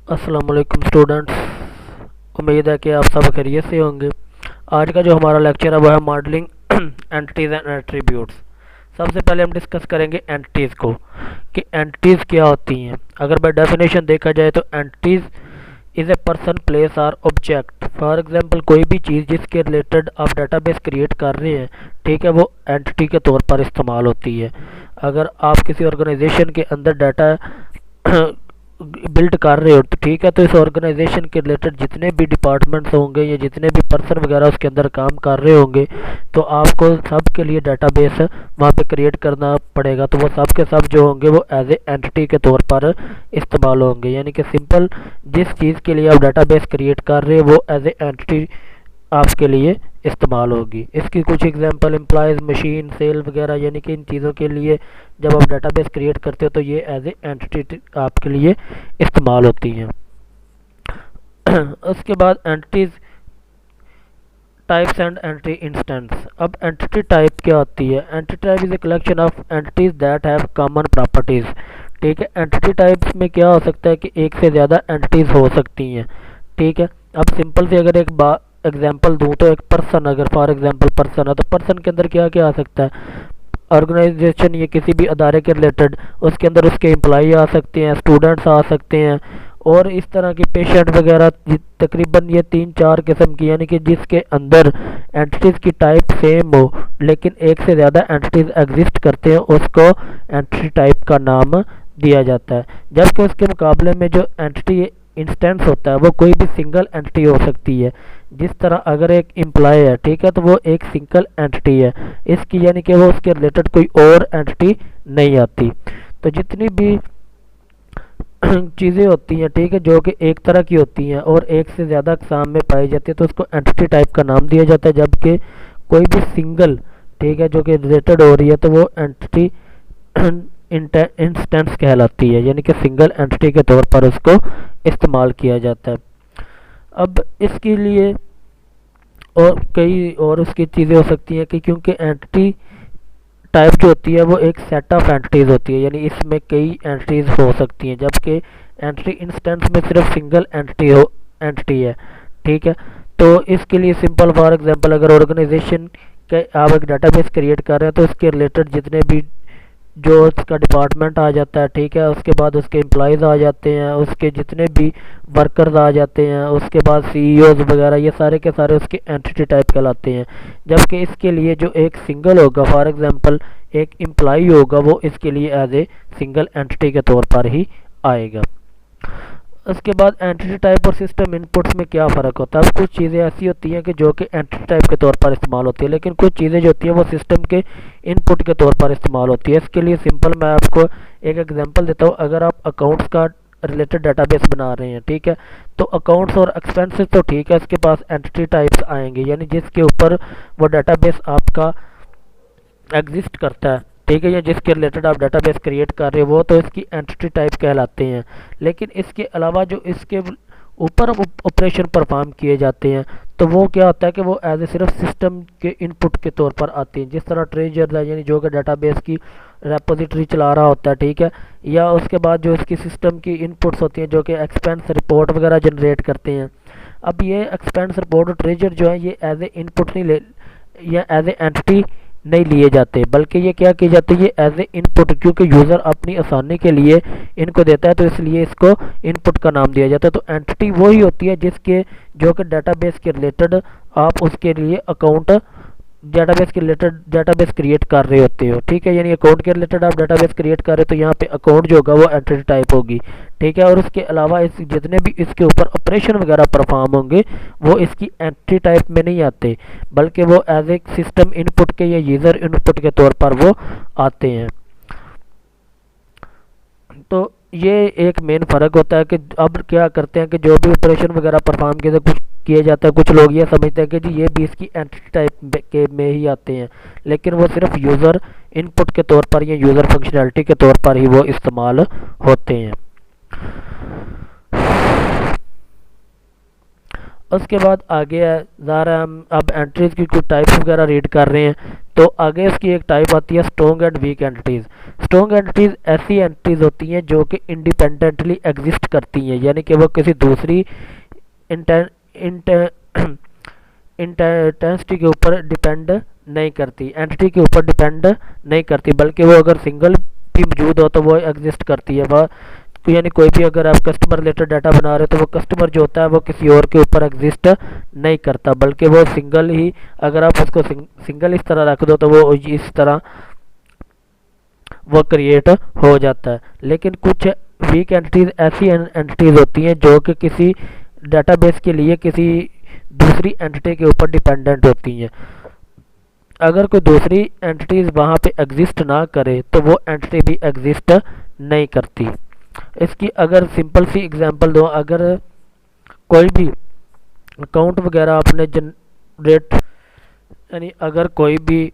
अस्सलाम वालेकुम स्टूडेंट्स। उम्मीद है कि आप सब खैरियत से होंगे। आज का जो हमारा लेक्चर है वो है मॉडलिंग एंटिटीज़ एंड एट्रीब्यूट्स। सबसे पहले हम डिस्कस करेंगे एंटिटीज़ को कि एंटिटीज़ क्या होती हैं। अगर बाय डेफिनेशन देखा जाए तो entities is a person, place और ऑब्जेक्ट। फॉर एग्जांपल कोई भी चीज़ जिसके रिलेटेड आप डाटाबेस क्रिएट कर रहे हैं, ठीक है, वो एंटिटी के तौर पर इस्तेमाल होती है। अगर आप किसी ऑर्गेनाइजेशन के अंदर डाटा बिल्ड कर रहे हो तो ठीक है, तो इस ऑर्गेनाइजेशन के रिलेटेड जितने भी डिपार्टमेंट्स होंगे या जितने भी पर्सन वगैरह उसके अंदर काम कर रहे होंगे, तो आपको सब के लिए डाटाबेस वहाँ पे क्रिएट करना पड़ेगा। तो वो सब के सब जो होंगे वो एज ए एंटिटी के तौर पर इस्तेमाल होंगे। यानी कि सिंपल जिस चीज़ के लिए आप डाटाबेस क्रिएट कर रहे हैं वो एज ए एंटिटी आपके लिए इस्तेमाल होगी। इसकी कुछ एग्जांपल एम्प्लॉयज़, मशीन, सेल वगैरह, यानी कि इन चीज़ों के लिए जब आप डाटाबेस क्रिएट करते हो तो ये एज ए एंटिटी आपके लिए इस्तेमाल होती हैं। उसके बाद entities types and entity instance. अब एंटिटी टाइप क्या होती है? Entity type is a collection of entities that have common properties. ठीक है, एंटिटी टाइप्स में क्या हो सकता है कि एक से ज़्यादा एंटिटीज़ हो सकती हैं। ठीक है, अब सिंपल से अगर एक एग्जांपल दूं तो एक पर्सन, अगर फॉर एग्जांपल पर्सन है तो पर्सन के अंदर क्या क्या आ सकता है? ऑर्गेनाइजेशन या किसी भी अदारे के रिलेटेड उसके अंदर उसके एम्प्लॉई आ सकते हैं, स्टूडेंट्स आ सकते हैं, और इस तरह की पेशेंट वगैरह। तकरीबन ये 3-4 किस्म की, यानी कि जिसके अंदर एंटिटीज़ की टाइप सेम हो लेकिन एक से ज़्यादा एंटिटीज़ एग्जिस्ट करते हैं, उसको एंटिटी टाइप का नाम दिया जाता है। जबकि उसके मुकाबले में जो एंटिटी इंस्टेंस होता है वो कोई भी सिंगल एंटिटी हो सकती है। जिस तरह अगर एक एम्प्लॉय है, ठीक है, तो वो एक सिंगल एंटिटी है इसकी, यानी कि वो उसके रिलेटेड कोई और एंटिटी नहीं आती। तो जितनी भी चीज़ें होती हैं, ठीक है, जो कि एक तरह की होती हैं और एक से ज़्यादा अक़साम में पाई जाती है, तो उसको एंटिटी टाइप का नाम दिया जाता है। जबकि कोई भी सिंगल, ठीक है, जो कि रिलेटेड हो रही है तो वो एंटिटी इंस्टेंस कहलाती है, यानी कि सिंगल एंटिटी के तौर पर उसको इस्तेमाल किया जाता है। अब इसके लिए और कई और उसकी चीज़ें हो सकती हैं कि क्योंकि एंटिटी टाइप जो होती है वो एक सेट ऑफ एंटिटीज़ होती है, यानी इसमें कई एंटिटीज़ हो सकती हैं। जबकि एंटिटी इंस्टेंस में सिर्फ सिंगल एंटिटी है। ठीक है, तो इसके लिए सिंपल फॉर एग्जांपल अगर ऑर्गेनाइजेशन के आप एक डाटाबेस क्रिएट कर रहे हैं तो उसके रिलेटेड जितने भी जो उसका डिपार्टमेंट आ जाता है, ठीक है, उसके बाद उसके एम्प्लॉयज़ आ जाते हैं, उसके जितने भी वर्कर्स आ जाते हैं, उसके बाद सीईओज वगैरह, ये सारे के सारे उसके एंटिटी टाइप कहलाते हैं। जबकि इसके लिए जो एक सिंगल होगा, फॉर एग्जांपल एक एम्प्लॉई होगा, वो इसके लिए एज ए सिंगल एंटिटी के तौर पर ही आएगा। उसके बाद एंटिटी टाइप और सिस्टम इनपुट्स में क्या फ़र्क होता है? अब कुछ चीज़ें ऐसी होती हैं कि जो कि एंटिटी टाइप के तौर पर इस्तेमाल होती है, लेकिन कुछ चीज़ें जो होती हैं वो सिस्टम के इनपुट के तौर पर इस्तेमाल होती है। इसके लिए सिंपल मैं आपको एक एग्जांपल देता हूँ। अगर आप अकाउंट्स का रिलेटेड डाटाबेस बना रहे हैं, ठीक है, तो अकाउंट्स और एक्सपेंसेस तो ठीक है, इसके पास एंटिटी टाइप्स आएंगे, यानी जिसके ऊपर वो डाटाबेस आपका एग्जिस्ट करता है, ठीक है, या जिसके रिलेटेड आप डाटाबेस क्रिएट कर रहे हो वो तो इसकी एंटिटी टाइप कहलाते हैं। लेकिन इसके अलावा जो इसके ऊपर ऑपरेशन परफॉर्म किए जाते हैं तो वो क्या होता है कि वो एज ए सिर्फ सिस्टम के इनपुट के तौर पर आते हैं। जिस तरह ट्रेजर है, यानी जो कि डाटाबेस की रेपोजिटरी चला रहा होता है, ठीक है, या उसके बाद जो इसकी सिस्टम की इनपुट्स होती हैं जो कि एक्सपेंस रिपोर्ट वगैरह जनरेट करते हैं। अब ये एक्सपेंस रिपोर्ट और ट्रेजर जो है ये एज ए इनपुट नहीं ले या एज ए एंटिटी नहीं लिए जाते, बल्कि ये क्या की जाती है एज ए इनपुट, क्योंकि यूज़र अपनी आसानी के लिए इनको देता है तो इसलिए इसको इनपुट का नाम दिया जाता है। तो एंटिटी वही होती है जिसके जो कि डाटाबेस के रिलेटेड आप उसके लिए अकाउंट डाटाबेस के रिलेटेड डाटाबेस क्रिएट कर रहे होते हो। ठीक है, यानी अकाउंट के रिलेटेड आप डाटाबेस क्रिएट कर रहे हो तो यहाँ पे अकाउंट जो होगा वो एंटिटी टाइप होगी। ठीक है, और उसके अलावा इस जितने भी इसके ऊपर ऑपरेशन वगैरह परफॉर्म होंगे वो इसकी एंटिटी टाइप में नहीं आते, बल्कि वो एज ए सिस्टम इनपुट के या यूज़र इनपुट के तौर पर वो आते हैं। तो ये एक मेन फ़र्क होता है कि अब क्या करते हैं कि जो भी ऑपरेशन वगैरह परफॉर्म किए जाता है, कुछ लोग ये समझते हैं कि जी ये भी इसकी एंटिटी टाइप के में ही आते हैं, लेकिन वो सिर्फ यूज़र इनपुट के तौर पर या यूज़र फंक्शनैलिटी के तौर पर ही वो इस्तेमाल होते हैं। उसके बाद आगे है ज़रा हम अब एंट्रीज की कुछ टाइप्स वगैरह रीड कर रहे हैं। तो आगे इसकी एक टाइप आती है strong and weak entities. Strong entities ऐसी एंटिटीज़ होती हैं जो कि इंडिपेंडेंटली एग्जिस्ट करती हैं, यानी कि वो किसी दूसरी इंटेंसिटी के ऊपर डिपेंड नहीं करती, एंटिटी के ऊपर डिपेंड नहीं करती, बल्कि वो अगर सिंगल भी मौजूद हो तो वो एग्जिस्ट करती है। वह यानी कोई भी अगर आप कस्टमर रिलेटेड डाटा बना रहे हो तो वो कस्टमर जो होता है वो किसी और के ऊपर एग्जिस्ट नहीं करता, बल्कि वो सिंगल ही, अगर आप उसको सिंगल इस तरह रख दो तो वो इस तरह वो क्रिएट हो जाता है। लेकिन कुछ वीक एंटिटीज़ ऐसी एंटिटीज़ होती हैं जो कि किसी डाटाबेस के लिए किसी दूसरी एंटिटी के ऊपर डिपेंडेंट होती हैं। अगर कोई दूसरी एंटिटीज़ वहाँ पे एग्जिस्ट ना करे तो वो एंटिटी भी एग्जिस्ट नहीं करती। इसकी अगर सिंपल सी एग्जांपल दो, अगर कोई भी अकाउंट वगैरह आपने जनरेट, यानी अगर कोई भी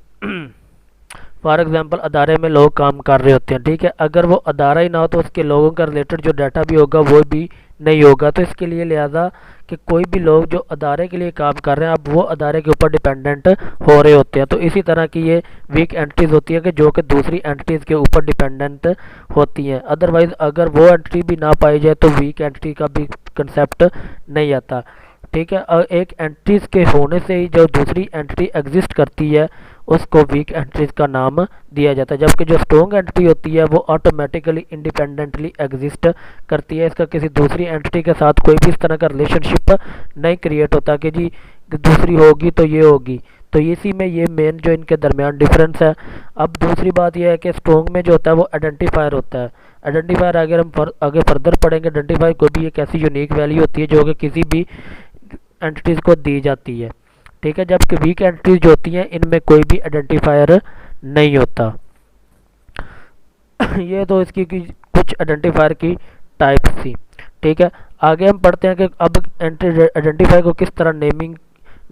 फॉर एग्जांपल अदारे में लोग काम कर रहे होते हैं, ठीक है, अगर वो अदारा ही ना हो तो उसके लोगों का रिलेटेड जो डाटा भी होगा वो भी नहीं होगा। तो इसके लिए लिहाजा कि कोई भी लोग जो अदारे के लिए काम कर रहे हैं अब वो अदारे के ऊपर डिपेंडेंट हो रहे होते हैं। तो इसी तरह की ये वीक एंटिटीज़ होती है कि जो कि दूसरी एंटिटीज़ के ऊपर डिपेंडेंट होती हैं। अदरवाइज़ अगर वो एंटिटी भी ना पाई जाए तो वीक एंटिटी का भी कंसेप्ट नहीं आता, ठीक है। और एक एंटिटीज़ के होने से ही जो दूसरी एंटिटी एग्जिस्ट करती है उसको वीक एंटिटीज़ का नाम दिया जाता है, जबकि जो स्ट्रॉन्ग एंटिटी होती है वो ऑटोमेटिकली इंडिपेंडेंटली एग्जिस्ट करती है। इसका किसी दूसरी एंटिटी के साथ कोई भी इस तरह का रिलेशनशिप नहीं क्रिएट होता कि जी दूसरी होगी तो ये होगी। तो इसी में ये मेन जो इनके दरमियान डिफरेंस है। अब दूसरी बात यह है कि स्ट्रॉन्ग में जो होता है वो आइडेंटिफायर होता है। आइडेंटिफायर अगर हम आगे फर्दर पढ़ेंगे, आइडेंटिफायर कोई भी एक ऐसी यूनिक वैल्यू होती है जो कि किसी भी एंटिटीज़ को दी जाती है, ठीक है, जबकि वीक एंटिटीज जो होती हैं इनमें कोई भी आइडेंटिफायर नहीं होता। ये तो इसकी कुछ आइडेंटिफायर की टाइप्स थी, ठीक है। आगे हम पढ़ते हैं कि अब आइडेंटिफायर को किस तरह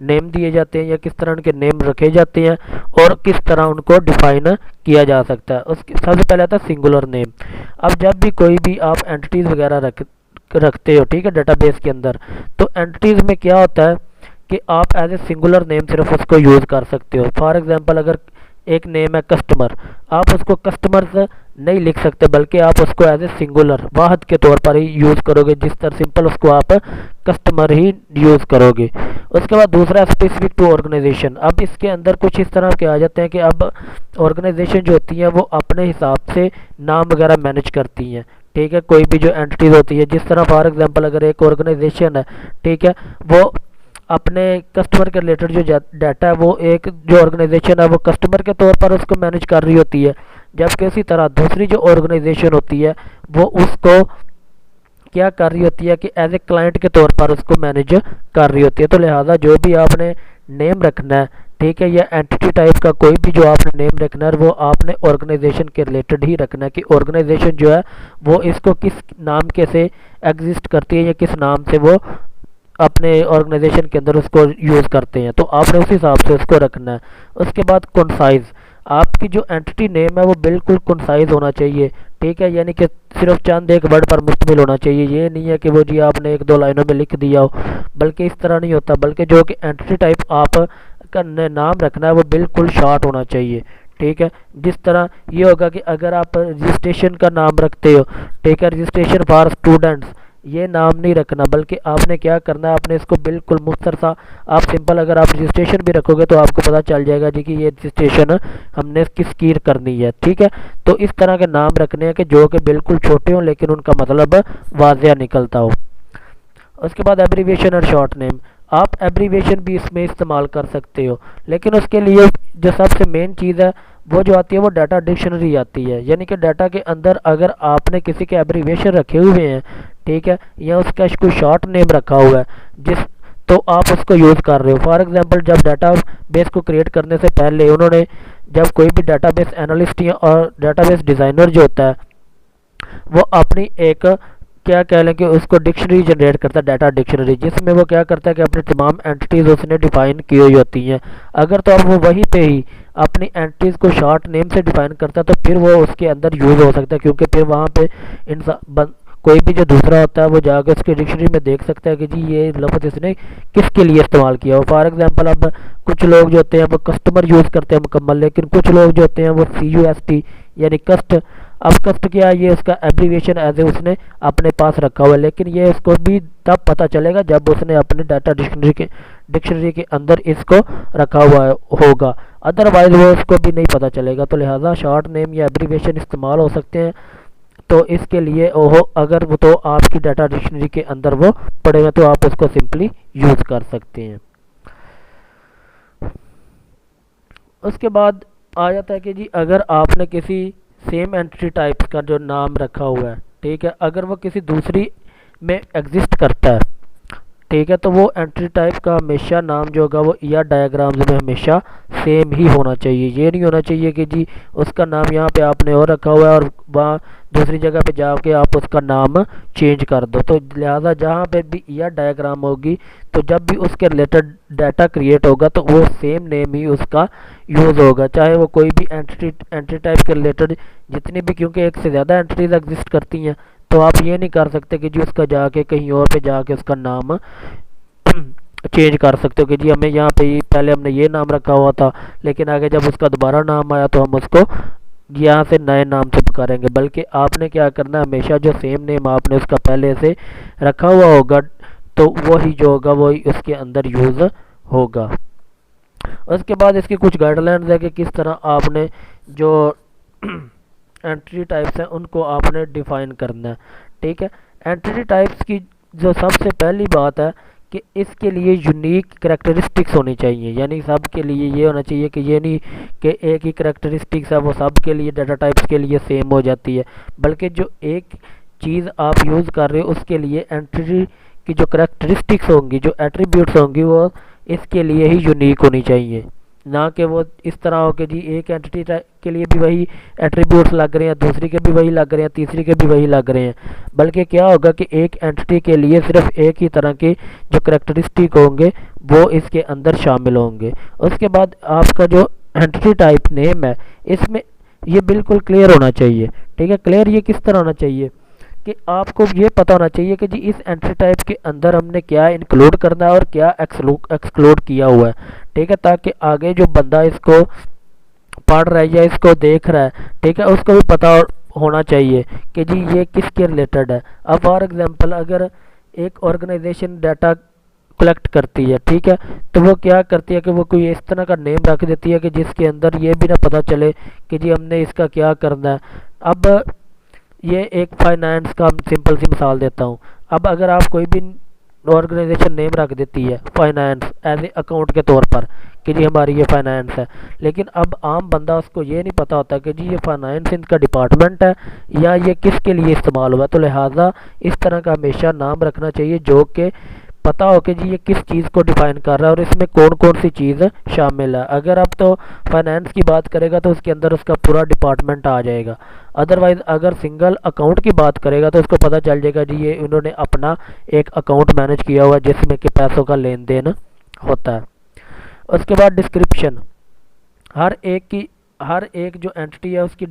नेम दिए जाते हैं या किस तरह उनके नेम रखे जाते हैं और किस तरह उनको डिफाइन किया जा सकता है। उसके सबसे पहले आता है सिंगुलर नेम। अब जब भी कोई भी आप एंटिटीज़ वगैरह रखते हो, ठीक है, डाटाबेस के अंदर, तो एंटिटीज़ में क्या होता है कि आप एज ए सिंगुलर नेम सिर्फ उसको यूज़ कर सकते हो। फॉर एग्जांपल अगर एक नेम है कस्टमर, आप उसको कस्टमर्स नहीं लिख सकते, बल्कि आप उसको एज ए सिंगुलर वाहद के तौर पर ही यूज़ करोगे, जिस तरह सिंपल उसको आप कस्टमर ही यूज़ करोगे। उसके बाद दूसरा स्पेसिफिक टू ऑर्गेनाइजेशन। अब इसके अंदर कुछ इस तरह के आ जाते हैं कि अब ऑर्गेनाइजेशन जो होती है वो अपने हिसाब से नाम वगैरह मैनेज करती हैं, ठीक है। कोई भी जो एंटिटीज होती है, जिस तरह फॉर एग्जांपल अगर एक ऑर्गेनाइजेशन है, ठीक है, वो अपने कस्टमर के रिलेटेड जो डाटा है वो एक जो ऑर्गेनाइजेशन है वो कस्टमर के तौर पर उसको मैनेज कर रही होती है, जबकि इसी तरह दूसरी जो ऑर्गेनाइजेशन होती है वो उसको क्या कर रही होती है कि एज ए क्लाइंट के तौर पर उसको मैनेज कर रही होती है। तो लिहाजा जो भी आपने नेम रखना है, ठीक है, या एंटिटी टाइप का कोई भी जो आपने नेम रखना है वो आपने ऑर्गेनाइजेशन के रिलेटेड ही रखना है कि ऑर्गेनाइजेशन जो है वो इसको किस नाम के से एग्जिस्ट करती है या किस नाम से वो अपने ऑर्गेनाइजेशन के अंदर उसको यूज़ करते हैं, तो आपने उस हिसाब से उसको रखना है। उसके बाद कंसाइज, आपकी जो एंटिटी नेम है वो बिल्कुल कंसाइज होना चाहिए, ठीक है, यानी कि सिर्फ चंद एक वर्ड पर मुश्तमिल होना चाहिए। ये नहीं है कि वो जी आपने एक दो लाइनों में लिख दिया हो, बल्कि इस तरह नहीं होता, बल्कि जो कि एंटिटी टाइप आप का नाम रखना है वो बिल्कुल शॉर्ट होना चाहिए, ठीक है। जिस तरह ये होगा कि अगर आप रजिस्ट्रेशन का नाम रखते हो, ठीक है, रजिस्ट्रेशन फॉर स्टूडेंट्स, ये नाम नहीं रखना, बल्कि आपने क्या करना है, आपने इसको बिल्कुल मुख्तर सा, आप सिंपल अगर आप रजिस्ट्रेशन भी रखोगे तो आपको पता चल जाएगा जी कि ये रजिस्ट्रेशन हमने किसकी करनी है, ठीक है। तो इस तरह के नाम रखने हैं कि जो कि बिल्कुल छोटे हों लेकिन उनका मतलब वाज़िया निकलता हो। उसके बाद एब्रीविएशन और शॉर्ट नेम, आप एब्रीविएशन भी इसमें इस्तेमाल कर सकते हो, लेकिन उसके लिए जो सबसे मेन चीज़ है वो जो आती है वो डाटा डिक्शनरी आती है, यानी कि डाटा के अंदर अगर आपने किसी के एब्रीविएशन रखे हुए हैं, ठीक है, या उसका कोई शॉर्ट नेम रखा हुआ है जिस तो आप उसको यूज़ कर रहे हो। फॉर एग्जांपल जब डाटा बेस को क्रिएट करने से पहले उन्होंने, जब कोई भी डाटाबेस एनालिस्ट या और डाटाबेस डिज़ाइनर जो होता है वो अपनी एक क्या कह लें कि उसको डिक्शनरी जनरेट करता है, डाटा डिक्शनरी, जिसमें वो क्या करता है कि अपनी तमाम एंटिटीज़ उसने डिफ़ाइन की हुई होती हैं। अगर तो अब वो वहीं पे ही अपनी एंटिटीज़ को शॉर्ट नेम से डिफ़ाइन करता है तो फिर वो उसके अंदर यूज़ हो सकता है, क्योंकि फिर वहाँ पे कोई भी जो दूसरा होता है वो जाकर उसके डिक्शनरी में देख सकता है कि जी ये लफ्ज़ इसने किसके लिए इस्तेमाल किया हो। फॉर एग्जांपल अब कुछ लोग जो होते हैं वो कस्टमर यूज़ करते हैं मुकम्मल, लेकिन कुछ लोग जो होते हैं वो CUST यानी कस्ट। अब कस्ट क्या है, ये उसका एब्रीविएशन एज ए उसने अपने पास रखा हुआ है, लेकिन ये उसको भी तब पता चलेगा जब उसने अपने डाटा डिक्शनरी के अंदर इसको रखा हुआ होगा, अदरवाइज वो उसको भी नहीं पता चलेगा। तो लिहाजा शॉर्ट नेम या एब्रीविएशन इस्तेमाल हो सकते हैं। तो इसके लिए ओहो अगर वो तो आपकी डाटा डिक्शनरी के अंदर वो पड़े हुए तो आप उसको सिंपली यूज़ कर सकते हैं। उसके बाद आ जाता है कि जी अगर आपने किसी सेम एंटिटी टाइप्स का जो नाम रखा हुआ है, ठीक है, अगर वो किसी दूसरी में एग्जिस्ट करता है, ठीक है, तो वो एंटिटी टाइप का हमेशा नाम जो होगा वो ER डायग्राम्स में हमेशा सेम ही होना चाहिए। ये नहीं होना चाहिए कि जी उसका नाम यहाँ पे आपने और रखा हुआ है और वहाँ दूसरी जगह पे जाके आप उसका नाम चेंज कर दो। तो लिहाजा जहाँ पे भी ER डायग्राम होगी तो जब भी उसके रिलेटेड डाटा क्रिएट होगा तो वो सेम नेम ही उसका यूज़ होगा, चाहे वो कोई भी एंटिटी टाइप के रिलेटेड जितनी भी, क्योंकि एक से ज़्यादा एंटिटीज एग्जिस्ट करती हैं। तो आप ये नहीं कर सकते कि जी उसका जाके कहीं और पे जाके उसका नाम चेंज कर सकते हो कि जी हमें यहाँ पे पहले हमने ये नाम रखा हुआ था, लेकिन आगे जब उसका दोबारा नाम आया तो हम उसको यहाँ से नए नाम से पुकारेंगे। बल्कि आपने क्या करना है, हमेशा जो सेम नेम आपने उसका पहले से रखा हुआ होगा तो वही जो होगा वही उसके अंदर यूज़ होगा। उसके बाद इसकी कुछ गाइडलाइंस है कि किस तरह आपने जो एंटिटी टाइप्स हैं उनको आपने डिफाइन करना है, ठीक है। एंटिटी टाइप्स की जो सबसे पहली बात है कि इसके लिए यूनिक करैक्टरिस्टिक्स होनी चाहिए, यानी सब के लिए ये होना चाहिए कि ये नहीं कि एक ही करैक्टरिस्टिक्स है वो सब के लिए डाटा टाइप्स के लिए सेम हो जाती है, बल्कि जो एक चीज़ आप यूज़ कर रहे हो उसके लिए एंटिटी की जो करैक्टरिस्टिक्स होंगी, जो एट्रीब्यूट्स होंगी वो इसके लिए ही यूनिक होनी चाहिए, ना कि वो इस तरह हो कि जी एक एंटिटी के लिए भी वही एट्रीब्यूट्स लग रहे हैं, दूसरी के भी वही लग रहे हैं, तीसरी के भी वही लग रहे हैं। बल्कि क्या होगा कि एक एंटिटी के लिए सिर्फ एक ही तरह के जो करैक्टरिस्टिक होंगे वो इसके अंदर शामिल होंगे। उसके बाद आपका जो एंटिटी टाइप नेम है इसमें ये बिल्कुल क्लियर होना चाहिए, ठीक है। क्लियर ये किस तरह होना चाहिए कि आपको ये पता होना चाहिए कि जी इस एंटिटी टाइप के अंदर हमने क्या इंक्लूड करना है और क्या एक्सक्लूड किया हुआ है, ठीक है, ताकि आगे जो बंदा इसको पढ़ रहा है या इसको देख रहा है, ठीक है, उसको भी पता होना चाहिए कि जी ये किसके रिलेटेड है। अब फॉर एग्जांपल अगर एक ऑर्गेनाइजेशन डाटा कलेक्ट करती है, ठीक है, तो वो क्या करती है कि वो कोई इस तरह का नेम रख देती है कि जिसके अंदर ये भी ना पता चले कि जी हमने इसका क्या करना है। अब ये एक फाइनेंस का सिंपल सी मिसाल देता हूँ। अब अगर आप कोई भी ऑर्गेनाइजेशन नेम रख देती है फाइनेंस एज ए अकाउंट के तौर पर कि जी हमारी ये फाइनेंस है, लेकिन अब आम बंदा उसको ये नहीं पता होता कि जी ये फाइनेंस इनका डिपार्टमेंट है या ये किसके लिए इस्तेमाल हुआ। तो लिहाजा इस तरह का हमेशा नाम रखना चाहिए जो कि पता हो कि जी ये किस चीज़ को डिफाइन कर रहा है और इसमें कौन कौन सी चीज़ शामिल है। अगर आप तो फाइनेंस की बात करेगा तो उसके अंदर उसका पूरा डिपार्टमेंट आ जाएगा, अदरवाइज़ अगर सिंगल अकाउंट की बात करेगा तो उसको पता चल जाएगा जी ये उन्होंने अपना एक अकाउंट मैनेज किया हुआ जिसमें कि पैसों का लेन देन होता है। उसके बाद डिस्क्रिप्शन, हर एक जो एंटिटी है उसकी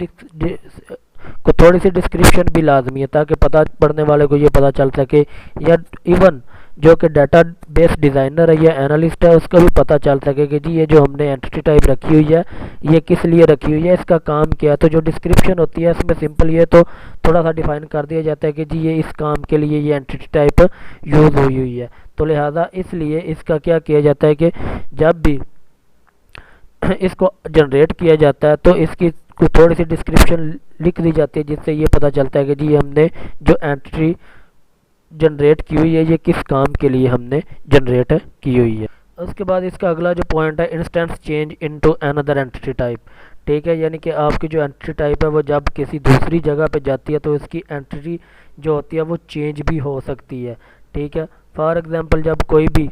को थोड़ी सी डिस्क्रिप्शन भी लाजमी है ताकि पता पढ़ने वाले को ये पता चल सके, या इवन जो कि डाटा बेस डिज़ाइनर है या एनालिस्ट है उसको भी पता चल सके कि जी ये जो हमने एंटिटी टाइप रखी हुई है ये किस लिए रखी हुई है, इसका काम क्या है। तो जो डिस्क्रिप्शन होती है इसमें सिंपल ये तो थोड़ा सा डिफाइन कर दिया जाता है कि जी ये इस काम के लिए ये एंटिटी टाइप यूज़ हुई है। तो लिहाजा इसलिए इसका क्या किया जाता है कि जब भी इसको जनरेट किया जाता है तो इसकी कोई थोड़ी सी डिस्क्रिप्शन लिख दी जाती है जिससे ये पता चलता है कि जी हमने जो एंटिटी जनरेट की हुई है ये किस काम के लिए हमने जनरेट की हुई है। उसके बाद इसका अगला जो पॉइंट है instance change into another entity type, ठीक है, यानी कि आपकी जो एंटिटी टाइप है वो जब किसी दूसरी जगह पे जाती है तो इसकी एंटिटी जो होती है वो चेंज भी हो सकती है, ठीक है। फॉर एग्जांपल जब कोई भी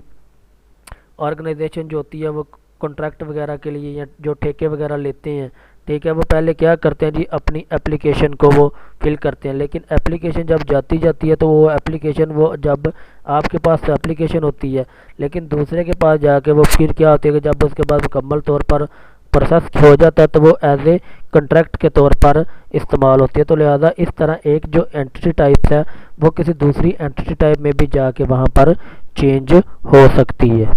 ऑर्गेनाइजेशन जो होती है वो कॉन्ट्रैक्ट वगैरह के लिए या जो ठेके वगैरह लेते हैं, ठीक है, वो पहले क्या करते हैं जी अपनी एप्लीकेशन को वो फिल करते हैं, लेकिन एप्लीकेशन जब जाती है तो वो एप्लीकेशन वो जब आपके पास तो एप्लीकेशन होती है लेकिन दूसरे के पास जाके वो फिर क्या होती है कि जब उसके बाद मुकम्मल तौर पर प्रोसेस हो जाता है तो वो एज ए कंट्रैक्ट के तौर पर इस्तेमाल होती है। तो लिहाजा इस तरह एक जो एंटिटी टाइप्स है वो किसी दूसरी एंटिटी टाइप में भी जाके वहाँ पर चेंज हो सकती है।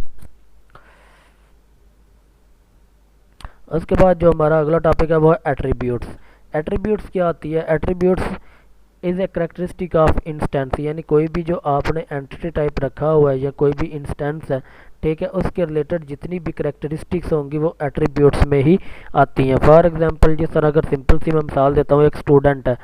उसके बाद जो हमारा अगला टॉपिक है वो है एट्रीब्यूट्स। एट्रीब्यूट्स क्या होती है? Attributes is a characteristic of instance, यानी कोई भी जो आपने एंटिटी टाइप रखा हुआ है या कोई भी इंस्टेंस है, ठीक है, उसके रिलेटेड जितनी भी करेक्टरिस्टिक्स होंगी वो एट्रीब्यूट्स में ही आती हैं। फॉर एग्जांपल जिस तरह अगर सिंपल सी मैं मिसाल देता हूँ, एक स्टूडेंट है,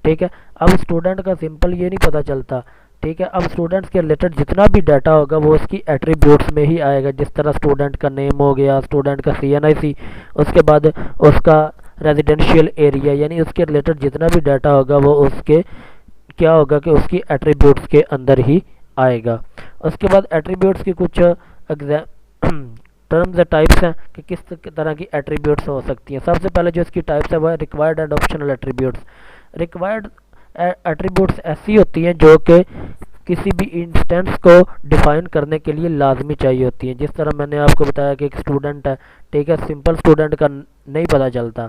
ठीक है, अब स्टूडेंट का सिंपल ये नहीं पता चलता, ठीक है, अब स्टूडेंट्स के रिलेटेड जितना भी डाटा होगा वो उसकी एट्रीब्यूट्स में ही आएगा। जिस तरह स्टूडेंट का नेम हो गया, स्टूडेंट का CNIC, उसके बाद उसका रेजिडेंशियल एरिया, यानी उसके रिलेटेड जितना भी डाटा होगा वो उसके क्या होगा कि उसकी एट्रीब्यूट्स के अंदर ही आएगा। उसके बाद एट्रीब्यूट्स की कुछ टर्म्स या टाइप्स हैं कि किस तरह की एट्रीब्यूट्स हो सकती हैं। सबसे पहले जो इसकी टाइप्स है वो है required and optional attributes. Required attributes ऐसी होती हैं जो कि किसी भी इंस्टेंस को डिफाइन करने के लिए लाजमी चाहिए होती हैं। जिस तरह मैंने आपको बताया कि एक स्टूडेंट है, ठीक है, सिंपल स्टूडेंट का नहीं पता चलता,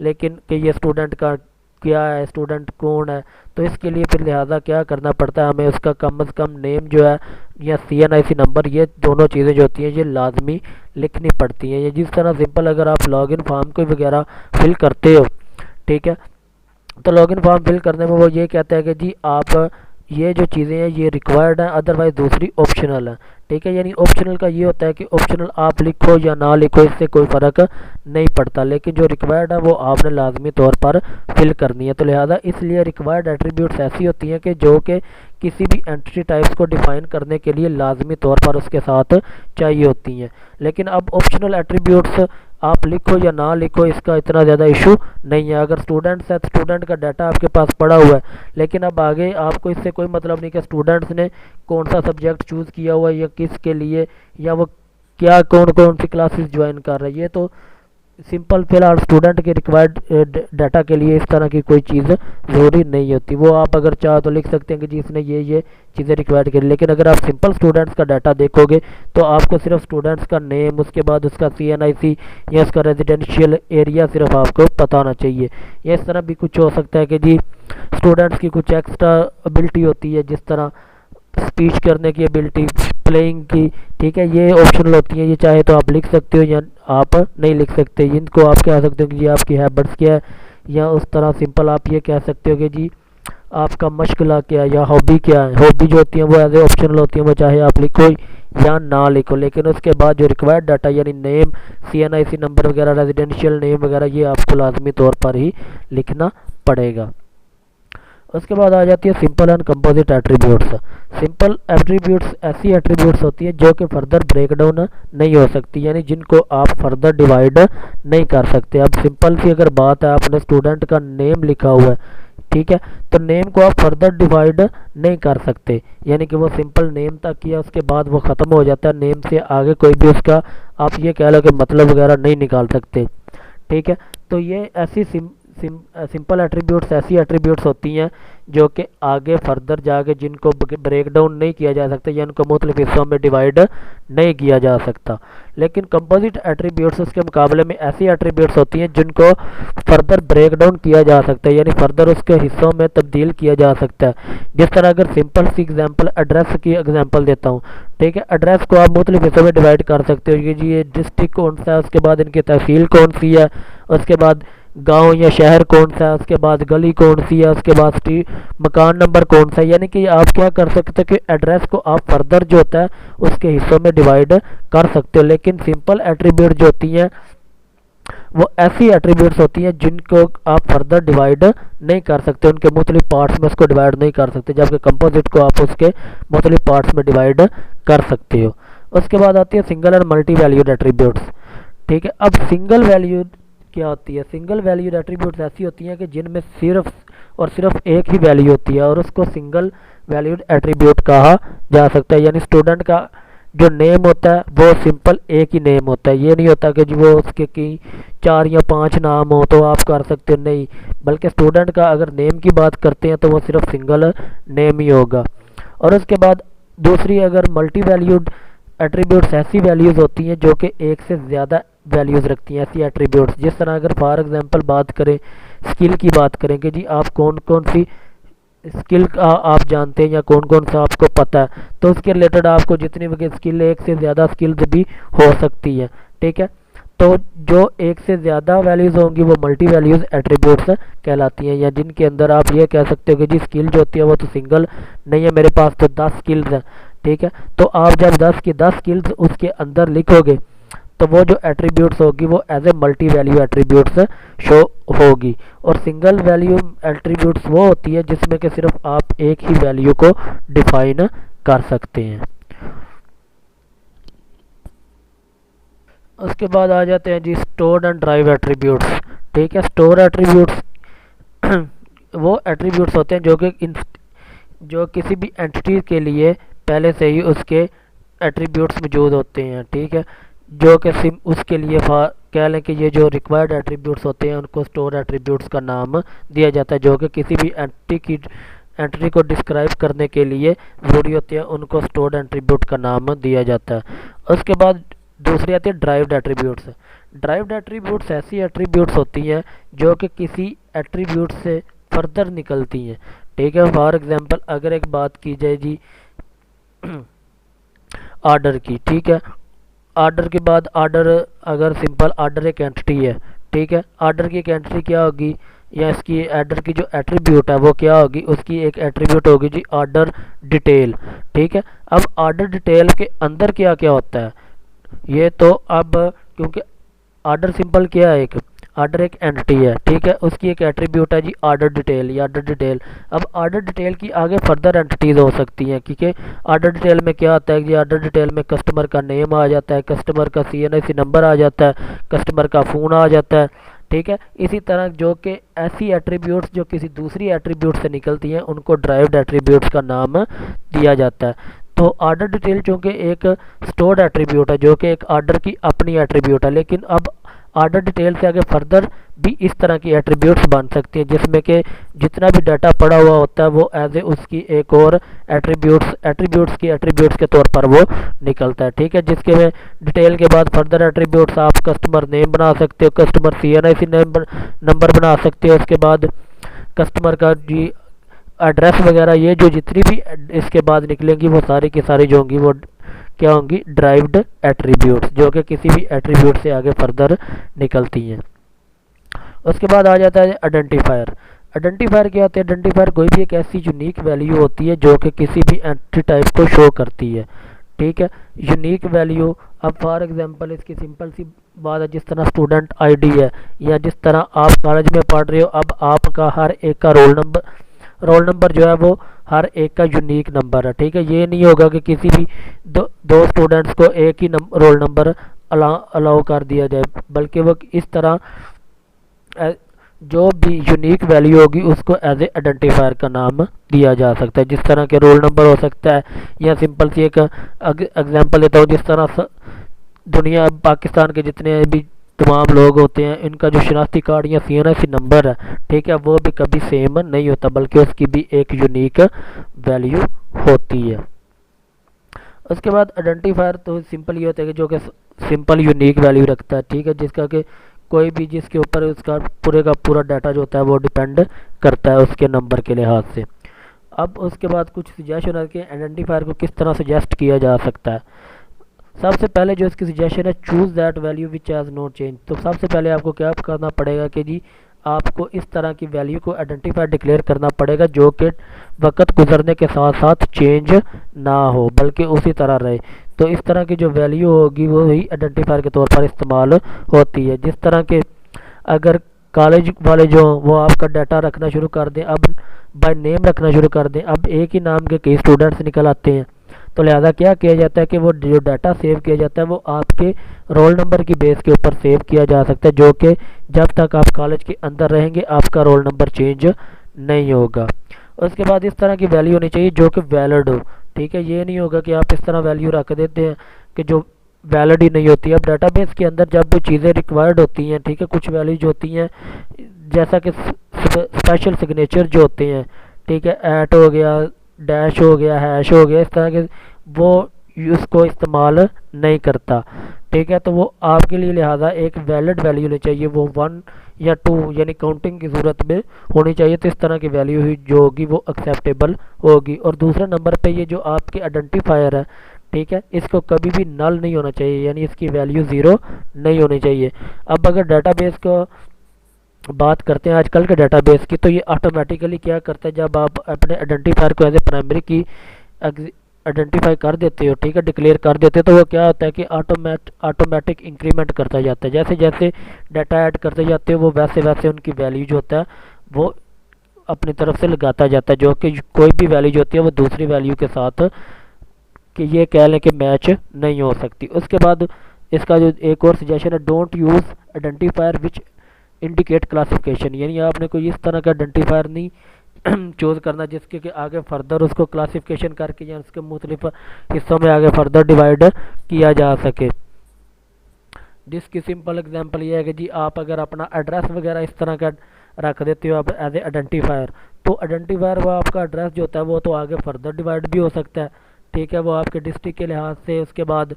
लेकिन कि ये स्टूडेंट का क्या है, स्टूडेंट कौन है, तो इसके लिए फिर लिहाजा क्या करना पड़ता है, हमें उसका कम से कम नेम जो है या CNIC नंबर, ये दोनों चीज़ें जो होती हैं ये लाजमी लिखनी पड़ती हैं। ये जिस तरह सिंपल अगर आप लॉगिन फॉर्म को वगैरह फिल करते हो, ठीक है, तो लॉगिन फॉर्म फिल करने में वो ये कहता है कि जी आप ये जो चीज़ें हैं ये रिक्वायर्ड हैं, अदरवाइज दूसरी ऑप्शनल है, ठीक है। यानी ऑप्शनल का ये होता है कि ऑप्शनल आप लिखो या ना लिखो इससे कोई फ़र्क नहीं पड़ता, लेकिन जो रिक्वायर्ड है वो आपने लाजमी तौर पर फिल करनी है। तो लिहाजा इसलिए रिक्वायर्ड एट्रीब्यूट्स ऐसी होती हैं कि जो कि किसी भी एंटिटी टाइप्स को डिफाइन करने के लिए लाजमी तौर पर उसके साथ चाहिए होती हैं। लेकिन अब ऑप्शनल एट्रीब्यूट्स आप लिखो या ना लिखो इसका इतना ज़्यादा इशू नहीं है। अगर स्टूडेंट्स है तो स्टूडेंट का डाटा आपके पास पड़ा हुआ है, लेकिन अब आगे आपको इससे कोई मतलब नहीं कि स्टूडेंट्स ने कौन सा सब्जेक्ट चूज़ किया हुआ है या किसके लिए, या वो क्या कौन कौन सी क्लासेस ज्वाइन कर रहा है, ये तो सिंपल फिलहाल स्टूडेंट के रिक्वायर्ड डाटा के लिए इस तरह की कोई चीज़ ज़रूरी नहीं होती। वो आप अगर चाहो तो लिख सकते हैं कि जी इसने ये चीज़ें रिक्वायर्ड करी, लेकिन अगर आप सिंपल स्टूडेंट्स का डाटा देखोगे तो आपको सिर्फ स्टूडेंट्स का नेम, उसके बाद उसका CNIC या उसका रेजिडेंशियल एरिया सिर्फ आपको पता होना चाहिए। या इस तरह भी कुछ हो सकता है कि जी स्टूडेंट्स की कुछ एक्स्ट्रा एबिलिटी होती है, जिस तरह स्पीच करने की एबिलिटी, प्लेइंग की, ठीक है, ये ऑप्शनल होती है, ये चाहे तो आप लिख सकते हो या आप नहीं लिख सकते। इनको आप कह सकते हो कि जी आपकी हैबिट्स क्या है, या उस तरह सिंपल आप ये कह सकते हो कि जी आपका मशगला क्या है या हॉबी क्या है। हॉबी जो होती है वो एज ए ऑप्शनल होती है, वो चाहे आप लिखो या ना लिखो, लेकिन उसके बाद जो रिक्वायर्ड डाटा यानी नेम, CNIC नंबर वगैरह, रेजिडेंशियल नेम वगैरह, ये आपको लाजमी तौर पर ही लिखना पड़ेगा। उसके बाद आ जाती है simple and composite attributes. Simple attributes ऐसी एट्रीब्यूट्स होती हैं जो कि फर्दर ब्रेक डाउन नहीं हो सकती, यानी जिनको आप फर्दर डिवाइड नहीं कर सकते। अब सिंपल सी अगर बात है, आपने स्टूडेंट का नेम लिखा हुआ है, ठीक है, तो नेम को आप फर्दर डिवाइड नहीं कर सकते, यानी कि वो सिंपल नेम तक किया, उसके बाद वो ख़त्म हो जाता है। नेम से आगे कोई भी उसका आप ये कह लो कि मतलब वगैरह नहीं निकाल सकते, ठीक है। तो ये ऐसी सिंपल एट्रीब्यूट्स ऐसी एट्रीब्यूट्स होती हैं जो कि आगे फर्दर जाके जिनको ब्रेक डाउन नहीं किया जा सकता या इनको मुख्तलिफ हिस्सों में डिवाइड नहीं किया जा सकता। लेकिन कंपोजिट एट्रीब्यूट्स उसके मुकाबले में ऐसी एट्रीब्यूट्स होती हैं जिनको फर्दर ब्रेक डाउन किया जा सकता है, यानी फर्दर उसके हिस्सों में तब्दील किया जा सकता है। जिस तरह अगर सिंपल सी एग्जांपल एड्रेस की एग्जांपल देता हूँ, ठीक है, एड्रेस को आप मुख्तलिफ हिस्सों में डिवाइड कर सकते हो कि जी ये डिस्ट्रिक्ट कौन सा है, उसके बाद इनकी तहसील कौन सी है, उसके बाद गांव या शहर कौन सा है, उसके बाद गली कौन सी है, उसके बाद स्ट्रीट मकान नंबर कौन सा है। यानी कि आप क्या कर सकते हो कि एड्रेस को आप फर्दर जो होता है उसके हिस्सों में डिवाइड कर सकते हो। लेकिन सिंपल एट्रीब्यूट जो होती हैं वो ऐसी एट्रीब्यूट्स होती हैं जिनको आप फर्दर डिवाइड नहीं कर सकते, उनके मुख्तलिफ पार्ट्स में उसको डिवाइड नहीं कर सकते, जबकि कंपोजिट को आप उसके मुख्तलिफ पार्ट्स में डिवाइड कर सकते हो। उसके बाद आती है single and multi valued attributes, ठीक है। अब सिंगल वैल्यूड क्या होती है? सिंगल वैल्यूड एट्रीब्यूट्स ऐसी होती हैं कि जिनमें सिर्फ और सिर्फ एक ही वैल्यू होती है और उसको सिंगल वैल्यूड एट्रीब्यूट कहा जा सकता है। यानी स्टूडेंट का जो नेम होता है वो सिंपल एक ही नेम होता है, ये नहीं होता कि वो उसके की 4 या 5 नाम हो तो आप कर सकते हो, नहीं, बल्कि स्टूडेंट का अगर नेम की बात करते हैं तो वो सिर्फ सिंगल नेम ही होगा। और उसके बाद दूसरी अगर मल्टी वैल्यूड एट्रीब्यूट्स ऐसी वैल्यूज़ होती हैं जो कि एक से ज़्यादा वैल्यूज़ रखती हैं, ऐसी एट्रीब्यूट्स। जिस तरह अगर फॉर एग्जांपल बात करें, स्किल की बात करें कि जी आप कौन कौन सी स्किल आप जानते हैं या कौन कौन सा आपको पता है, तो उसके रिलेटेड आपको जितनी भी स्किल, एक से ज़्यादा स्किल्स भी हो सकती है, ठीक है। तो जो एक से ज़्यादा वैल्यूज़ होंगी वो मल्टी वैल्यूज़ एट्रीब्यूट्स कहलाती हैं, या जिनके अंदर आप ये कह सकते हो कि जी स्किल जो होती है वो तो सिंगल नहीं है, मेरे पास तो 10 स्किल्स हैं, ठीक है। तो आप जब 10 की 10 स्किल्स उसके अंदर लिखोगे तो वो जो एट्रीब्यूट्स होगी वो as a multi value attributes show होगी। और सिंगल वैल्यू एट्रीब्यूट्स वो होती है जिसमें कि सिर्फ आप एक ही वैल्यू को डिफाइन कर सकते हैं। उसके बाद आ जाते हैं जी स्टोर्ड एंड ड्राइव एट्रीब्यूट्स, ठीक है। स्टोर एट्रीब्यूट्स वो एट्रीब्यूट्स होते हैं जो किसी भी एंटिटी के लिए पहले से ही उसके एट्रीब्यूट्स मौजूद होते हैं, ठीक है। जो कि उसके लिए कह लें कि ये जो रिक्वायर्ड एट्रीब्यूट्स होते हैं उनको स्टोर एट्रीब्यूट्स का नाम दिया जाता है, जो कि किसी भी एंटिटी को डिस्क्राइब करने के लिए ज़रूरी होते हैं, उनको स्टोर्ड एट्रीब्यूट का नाम दिया जाता है। उसके बाद दूसरी आती है ड्राइव्ड एट्रीब्यूट्स। ड्राइव्ड एट्रीब्यूट्स ऐसी एट्रीब्यूट्स होती हैं जो कि किसी एट्रीब्यूट से फर्दर निकलती हैं, ठीक है। फॉर एग्जांपल अगर एक बात की जाए जी आर्डर की, ठीक है। आर्डर के बाद आर्डर, अगर सिंपल आर्डर एक एंटिटी है, ठीक है। आर्डर की एक एंटिटी क्या होगी, या इसकी आर्डर की जो एट्रीब्यूट है वो क्या होगी, उसकी एक एट्रीब्यूट होगी जी आर्डर डिटेल, ठीक है। अब आर्डर डिटेल के अंदर क्या क्या होता है, ये तो अब क्योंकि आर्डर सिंपल क्या है, एक आर्डर एक एंटिटी है, ठीक है। उसकी एक एट्रीब्यूट है जी आर्डर डिटेल या आर्डर डिटेल। अब आर्डर डिटेल की आगे फर्दर एंटिटीज़ हो सकती हैं, क्योंकि आर्डर डिटेल में क्या आता है कि आर्डर डिटेल में कस्टमर का नेम आ जाता है, कस्टमर का CNIC नंबर आ जाता है, कस्टमर का फ़ोन आ जाता है, ठीक है। इसी तरह जो कि ऐसी एट्रीब्यूट्स जो किसी दूसरी एट्रीब्यूट से निकलती हैं उनको ड्राइव्ड एट्रीब्यूट्स का नाम दिया जाता है। तो आर्डर डिटेल चूँकि एक स्टोर्ड एट्रीब्यूट है, जो कि एक आर्डर की अपनी एट्रीब्यूट है, लेकिन अब आर्डर डिटेल से आगे फर्दर भी इस तरह की एट्रीब्यूट्स बन सकती हैं, जिसमें कि जितना भी डाटा पड़ा हुआ होता है वो एज ए उसकी एक और एट्रीब्यूट्स के तौर पर वो निकलता है, ठीक है। जिसके में डिटेल के बाद फर्दर एट्रीब्यूट्स आप कस्टमर नेम बना सकते हो, कस्टमर CNIC नंबर बना सकते हो, उसके बाद कस्टमर का जी एड्रेस वगैरह, ये जो जितनी भी इसके बाद निकलेंगी वो सारी की सारी जो होंगी वो क्या होंगी, ड्राइव्ड एट्रीब्यूट्स, जो कि किसी भी एट्रीब्यूट से आगे फर्दर निकलती हैं। उसके बाद आ जाता है आइडेंटिफायर। आइडेंटिफायर क्या होता है, आइडेंटिफायर कोई भी एक ऐसी यूनिक वैल्यू होती है जो कि किसी भी एंटिटी टाइप को शो करती है, ठीक है। यूनिक वैल्यू, अब फॉर एग्जांपल इसकी सिंपल सी बात है, जिस तरह स्टूडेंट ID है, या जिस तरह आप कॉलेज में पढ़ रहे हो, अब आपका हर एक का रोल नंबर जो है वो हर एक का यूनिक नंबर है, ठीक है। ये नहीं होगा कि किसी भी दो स्टूडेंट्स को एक ही रोल नंबर अलाउ कर दिया जाए, बल्कि वो इस तरह जो भी यूनिक वैल्यू होगी उसको एज ए आइडेंटिफायर का नाम दिया जा सकता है। जिस तरह के रोल नंबर हो सकता है, या सिंपल सी एक एग्जांपल देता हूँ, जिस तरह दुनिया पाकिस्तान के जितने भी तमाम लोग होते हैं, इनका जो शनाख्ती कार्ड या CNIC नंबर है, ठीक है, वो भी कभी सेम नहीं होता, बल्कि उसकी भी एक यूनिक वैल्यू होती है। उसके बाद आइडेंटिफायर तो सिंपल ये होता है कि जो कि सिंपल यूनिक वैल्यू रखता है, ठीक है, जिसका कि कोई भी जिसके ऊपर उसका पूरे का पूरा डाटा जो होता है वो डिपेंड करता है उसके नंबर के लिहाज से। अब उसके बाद कुछ सजेशन है कि आइडेंटिफायर को किस तरह सजेस्ट किया जा सकता है। सबसे पहले जो इसकी सजेशन है, choose that value which has no change. तो सबसे पहले आपको क्या करना पड़ेगा कि जी आपको इस तरह की वैल्यू को आइडेंटिफायर डिक्लेयर करना पड़ेगा जो कि वक्त गुजरने के साथ साथ चेंज ना हो, बल्कि उसी तरह रहे। तो इस तरह की जो वैल्यू होगी वो ही आइडेंटिफायर के तौर पर इस्तेमाल होती है। जिस तरह के अगर कॉलेज वाले जो वो आपका डाटा रखना शुरू कर दें, अब बाय नेम रखना शुरू कर दें, अब एक ही नाम के कई स्टूडेंट्स निकल आते हैं, तो लिहाजा क्या किया जाता है कि वो जो डाटा सेव किया जाता है वो आपके रोल नंबर की बेस के ऊपर सेव किया जा सकता है, जो कि जब तक आप कॉलेज के अंदर रहेंगे आपका रोल नंबर चेंज नहीं होगा। उसके बाद इस तरह की वैल्यू होनी चाहिए जो कि वैलिड हो, ठीक है। ये नहीं होगा कि आप इस तरह वैल्यू रख देते हैं कि जो वैलिड ही नहीं होती। अब डाटाबेस के अंदर जब भी चीज़ें रिक्वायर्ड होती हैं, ठीक है, कुछ वैल्यूज होती हैं जैसा कि स्पेशल सिग्नेचर जो होते हैं, ठीक है, ऐट हो गया, डैश हो गया, हैश हो गया, इस तरह के वो उसको इस्तेमाल नहीं करता, ठीक है, तो वो आपके लिए लिहाजा एक वैलिड वैल्यू होनी चाहिए, वो 1 या 2 यानी काउंटिंग की सूरत में होनी चाहिए। तो इस तरह की वैल्यू ही जो होगी वो एक्सेप्टेबल होगी। और दूसरे नंबर पे ये जो आपके आइडेंटिफायर है, ठीक है, इसको कभी भी नल नहीं होना चाहिए, यानी इसकी वैल्यू ज़ीरो नहीं होनी चाहिए। अब अगर डाटाबेस को बात करते हैं आजकल के डाटाबेस की, तो ये ऑटोमेटिकली क्या करता है, जब आप अपने आइडेंटिफायर को एज ए प्राइमरी की आइडेंटिफाई कर देते हो, ठीक है, डिक्लेयर कर देते हो, तो वो क्या होता है कि ऑटोमेटिक इंक्रीमेंट करता जाता है। जैसे जैसे डाटा ऐड करते जाते हो वो वैसे वैसे उनकी वैल्यू जो होता है वो अपनी तरफ से लगाता जाता है, जो कि कोई भी वैल्यू जो होती है वो दूसरी वैल्यू के साथ कि ये कह लें कि मैच नहीं हो सकती। उसके बाद इसका जो एक और सजेशन है, don't use identifier which indicate classification, यानी आपने कोई इस तरह का आइडेंटिफायर नहीं चूज़ करना जिसके कि आगे फर्दर उसको क्लासिफिकेशन करके या उसके मुख्तलिफ हिस्सों में आगे फर्दर डिवाइड किया जा सके। जिसकी सिंपल एग्जांपल ये है कि जी आप अगर अपना एड्रेस वगैरह इस तरह का रख देते हो आप एज ए आइडेंटिफायर, तो आइडेंटिफायर वो आपका एड्रेस जो होता है वो तो आगे फर्दर डिवाइड भी हो सकता है, ठीक है, वो आपके डिस्ट्रिक्ट के लिहाज से, उसके बाद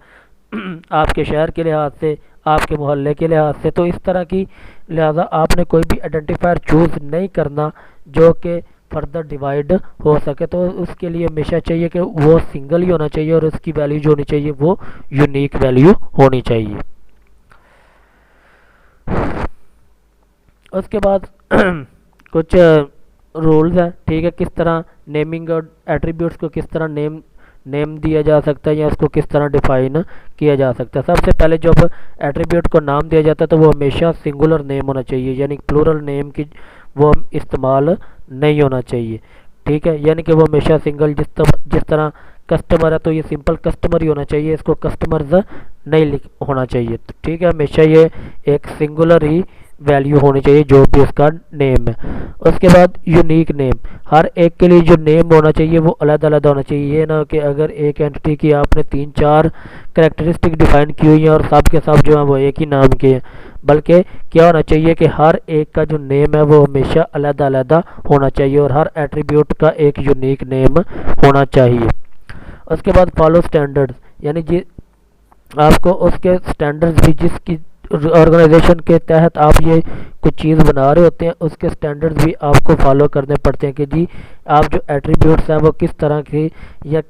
आपके शहर के लिहाज से, आपके मोहल्ले के लिहाज से। तो इस तरह की लिहाजा आपने कोई भी आइडेंटिफायर चूज़ नहीं करना जो कि फर्दर डिवाइड हो सके। तो उसके लिए हमेशा चाहिए कि वो सिंगल ही होना चाहिए और उसकी वैल्यू जो होनी चाहिए वो यूनिक वैल्यू होनी चाहिए। उसके बाद कुछ रूल्स हैं, ठीक है, किस तरह नेमिंग और एट्रीब्यूट्स को किस तरह नेम दिया जा सकता है या उसको किस तरह डिफाइन किया जा सकता है। सबसे पहले जब एट्रीब्यूट को नाम दिया जाता है तो वो हमेशा सिंगुलर नेम होना चाहिए, यानी प्लूरल नेम की वो इस्तेमाल नहीं होना चाहिए, ठीक है, यानी कि वो हमेशा सिंगल, जिस तरह कस्टमर है तो ये सिंपल कस्टमर ही होना चाहिए, इसको कस्टमर्स नहीं लिख होना चाहिए, तो ठीक है, हमेशा ये एक सिंगुलर ही वैल्यू होनी चाहिए जो भी उसका नेम है। उसके बाद यूनिक नेम, हर एक के लिए जो नेम होना चाहिए वो अलग अलग होना चाहिए। ये ना कि अगर एक एंटिटी की आपने 3-4 करेक्टरिस्टिक डिफाइन की हुई हैं और सब के सब जो है वो एक ही नाम के हैं, बल्कि क्या होना चाहिए कि हर एक का जो नेम है वो हमेशा अलग अलग होना चाहिए और हर एट्रीब्यूट का एक यूनिक नेम होना चाहिए। उसके बाद फॉलो स्टैंडर्ड्स, यानी जी आपको उसके स्टैंडर्ड्स भी जिसकी ऑर्गेनाइजेशन के तहत आप ये कुछ चीज़ बना रहे होते हैं उसके स्टैंडर्ड्स भी आपको फॉलो करने पड़ते हैं कि जी आप जो एट्रीब्यूट्स हैं वो किस तरह की या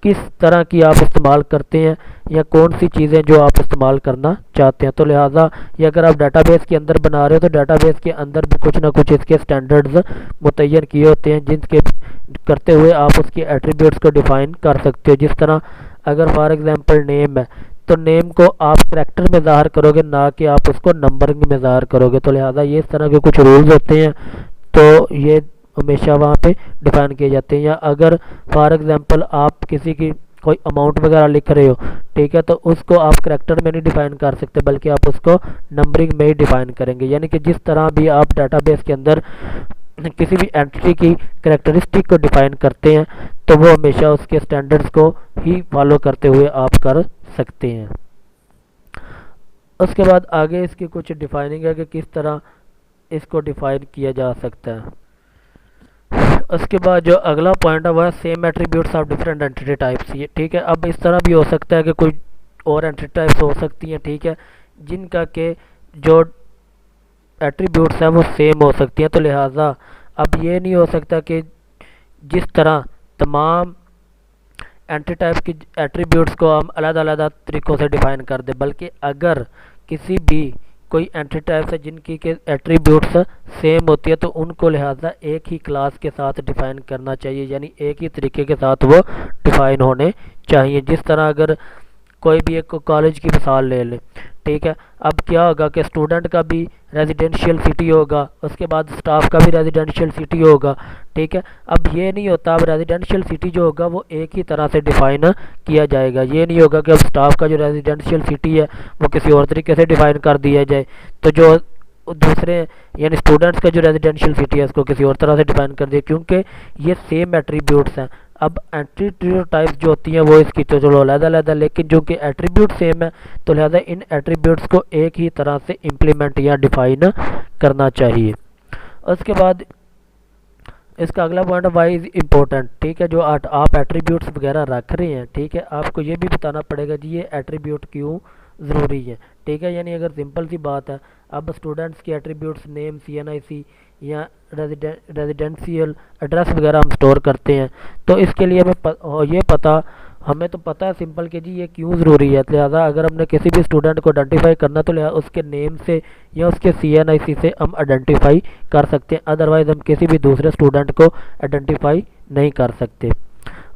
किस तरह की आप इस्तेमाल करते हैं या कौन सी चीज़ें जो आप इस्तेमाल करना चाहते हैं। तो लिहाजा ये अगर आप डाटाबेस के अंदर बना रहे हो तो डाटाबेस के अंदर भी कुछ ना कुछ इसके स्टैंडर्ड्स मुतय्यन किए होते हैं जिनके करते हुए आप उसके एट्रीब्यूट्स को डिफ़ाइन कर सकते हो। जिस तरह अगर फॉर एग्जांपल नेम है तो नेम को आप करैक्टर में ज़ाहिर करोगे, ना कि आप उसको नंबरिंग में ज़ाहिर करोगे। तो लिहाजा ये इस तरह के कुछ रूल्स होते हैं तो ये हमेशा वहाँ पे डिफाइन किए जाते हैं। या अगर फॉर एग्जांपल आप किसी की कोई अमाउंट वगैरह लिख रहे हो, ठीक है, तो उसको आप करैक्टर में नहीं डिफाइन कर सकते बल्कि आप उसको नंबरिंग में ही डिफाइन करेंगे। यानी कि जिस तरह भी आप डाटाबेस के अंदर किसी भी एंटिटी की करैक्टरिस्टिक को डिफाइन करते हैं तो वो हमेशा उसके स्टैंडर्ड्स को ही फॉलो करते हुए आप कर सकते हैं। उसके बाद आगे इसकी कुछ डिफाइनिंग है कि किस तरह इसको डिफाइन किया जा सकता है। उसके बाद जो अगला पॉइंट है वह same attributes of different entity types, ये ठीक है। अब इस तरह भी हो सकता है कि कोई और एंटिटी टाइप्स हो सकती हैं, ठीक है, जिनका के जो एट्रीब्यूट्स हैं वो सेम हो सकती हैं। तो लिहाजा अब ये नहीं हो सकता कि जिस तरह तमाम एंटिटी टाइप की एट्रीब्यूट्स को हम अलग अलग तरीक़ों से डिफ़ाइन कर दें, बल्कि अगर किसी भी कोई एंटिटी टाइप्स है जिनकी के एट्रीब्यूट्स सेम होती है तो उनको लिहाजा एक ही क्लास के साथ डिफ़ाइन करना चाहिए, यानी एक ही तरीके के साथ वो डिफ़ाइन होने चाहिए। जिस तरह अगर कोई भी एक कॉलेज की मिसाल ले लें, ठीक है, अब क्या होगा कि स्टूडेंट का भी रेजिडेंशियल सिटी होगा, उसके बाद स्टाफ का भी रेजिडेंशियल सिटी होगा, ठीक है। अब ये नहीं होता, अब रेजिडेंशियल सिटी जो होगा वो एक ही तरह से डिफ़ाइन किया जाएगा। ये नहीं होगा कि अब स्टाफ का जो रेजिडेंशियल सिटी है वो किसी और तरीके से डिफ़ाइन कर दिया जाए, तो जो दूसरे यानी स्टूडेंट्स का जो रेजिडेंशियल सिटी है उसको किसी और तरह से डिफ़ाइन कर दिया, क्योंकि ये सेम एट्रीब्यूट्स हैं। अब एट्रीब्यूट टाइप्स जो होती हैं वो इसकी तो चलो अलग अलग है, लेकिन जो कि एट्रीब्यूट सेम है तो लिहाजा इन एट्रीब्यूट्स को एक ही तरह से इम्प्लीमेंट या डिफ़ाइन करना चाहिए। उसके बाद इसका अगला पॉइंट वाई इज़ इम्पोर्टेंट, ठीक है, जो आप एट्रीब्यूट्स वगैरह रख रहे हैं, ठीक है, आपको ये भी बताना पड़ेगा जी ये एट्रीब्यूट क्यों ज़रूरी है। ठीक है, यानी अगर सिंपल सी बात है, अब स्टूडेंट्स की एट्रीब्यूट्स नेम, CNIC या रेजिडेंशियल एड्रेस वगैरह हम स्टोर करते हैं, तो इसके लिए हमें तो पता है सिंपल कि जी ये क्यों ज़रूरी है। लिहाजा अगर हमने किसी भी स्टूडेंट को आइडेंटिफाई करना तो लिहाजा उसके नेम से या उसके CNIC से हम आइडेंटिफाई कर सकते हैं, अदरवाइज़ हम किसी भी दूसरे स्टूडेंट को आइडेंटिफाई नहीं कर सकते।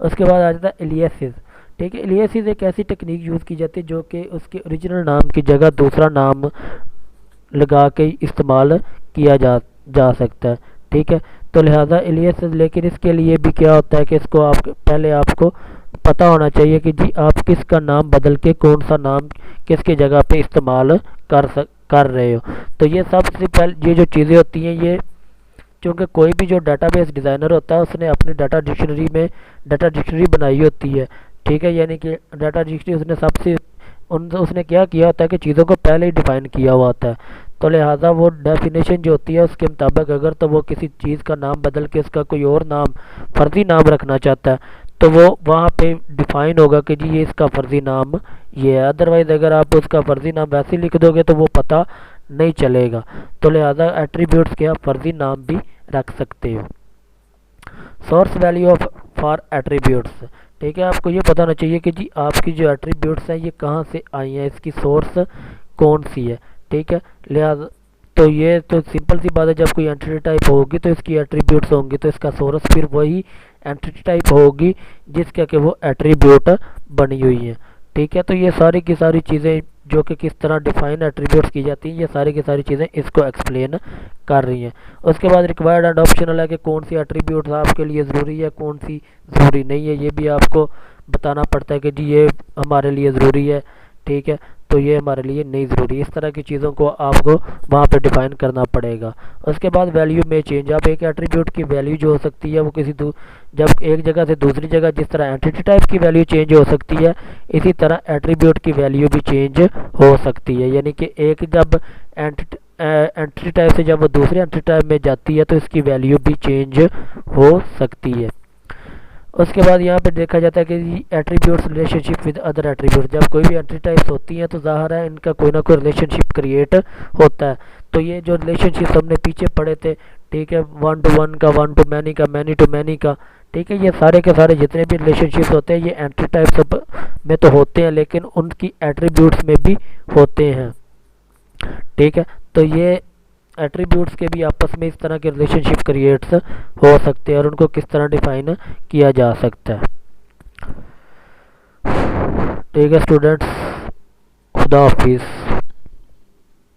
उसके बाद आ जाता है एलियासिस। ठीक है, एलियासिस एक ऐसी टेक्निक यूज़ की जाती है जो कि उसके ओरिजिनल नाम की जगह दूसरा नाम लगा के इस्तेमाल किया जा सकता है। ठीक है, तो लिहाजा एलियासिस, लेकिन इसके लिए भी क्या होता है कि इसको पहले आपको पता होना चाहिए कि जी आप किसका नाम बदल के कौन सा नाम किसकी जगह पे इस्तेमाल कर रहे हो। तो ये सबसे पहले ये जो चीज़ें होती हैं, ये क्योंकि कोई भी जो डाटाबेस डिज़ाइनर होता है उसने अपनी डाटा डिक्शनरी बनाई होती है। ठीक है, यानी कि डाटा डिक्शनरी उसने क्या किया होता है कि चीज़ों को पहले ही डिफ़ाइन किया हुआ होता है। तो लिहाजा वो डेफिनेशन जो होती है उसके मुताबिक अगर तो वो किसी चीज़ का नाम बदल के उसका कोई और नाम फर्जी नाम रखना चाहता है तो वो वहाँ पे डिफ़ाइन होगा कि जी ये इसका फर्जी नाम ये है। अदरवाइज़ अगर आप उसका फर्जी नाम वैसे लिख दोगे तो वो पता नहीं चलेगा। तो लिहाजा एट्रीब्यूट्स के आप फर्जी नाम भी रख सकते हो। Source value of for attributes. ठीक है, आपको ये पता होना चाहिए कि जी आपकी जो एट्रीब्यूट्स हैं ये कहाँ से आई हैं, इसकी सोर्स कौन सी है। ठीक है, लिहाजा तो ये तो सिंपल सी बात है, जब कोई एंटिटी टाइप होगी तो इसकी एट्रीब्यूट्स होंगी तो इसका सोर्स फिर वही एंटिटी टाइप होगी जिसका कि वो एट्रीब्यूट बनी हुई है। ठीक है, तो ये सारी की सारी चीज़ें जो कि किस तरह डिफाइन एट्रीब्यूट्स की जाती हैं, ये सारी की सारी चीज़ें इसको एक्सप्लेन कर रही हैं। उसके बाद रिक्वायर्ड एंड ऑप्शनल है कि कौन सी एट्रीब्यूट्स आपके लिए ज़रूरी है, कौन सी ज़रूरी नहीं है, ये भी आपको बताना पड़ता है कि जी ये हमारे लिए ज़रूरी है। ठीक है, तो ये हमारे लिए नहीं ज़रूरी। इस तरह की चीज़ों को आपको वहाँ पे डिफ़ाइन करना पड़ेगा। उसके बाद वैल्यू में चेंज, आप एक एट्रीब्यूट की वैल्यू जो हो सकती है वो जब एक जगह से दूसरी जगह जिस तरह एंटिटी टाइप की वैल्यू चेंज हो सकती है, इसी तरह एट्रीब्यूट की वैल्यू भी चेंज हो सकती है। यानी कि एक जब एंटिटी टाइप से जब वो दूसरे एंटिटी टाइप में जाती है तो इसकी वैल्यू भी चेंज हो सकती है। उसके बाद यहाँ पे देखा जाता है कि attributes relationship with other attribute, जब कोई भी एंटिटी टाइप्स होती हैं तो ज़ाहिर है इनका कोई ना कोई रिलेशनशिप क्रिएट होता है। तो ये जो रिलेशनशिप हमने पीछे पढ़े थे, ठीक है, 1 to 1 का, 1 to many का, many to many का, ठीक है, ये सारे के सारे जितने भी रिलेशनशिप्स होते हैं ये एंटिटी टाइप्स में तो होते हैं लेकिन उनकी एट्रीब्यूट्स में भी होते हैं। ठीक है, तो ये एट्रीब्यूट्स के भी आपस में इस तरह के रिलेशनशिप क्रिएट्स हो सकते हैं और उनको किस तरह डिफाइन किया जा सकता है। ठीक है स्टूडेंट्स, खुदा हाफिज़।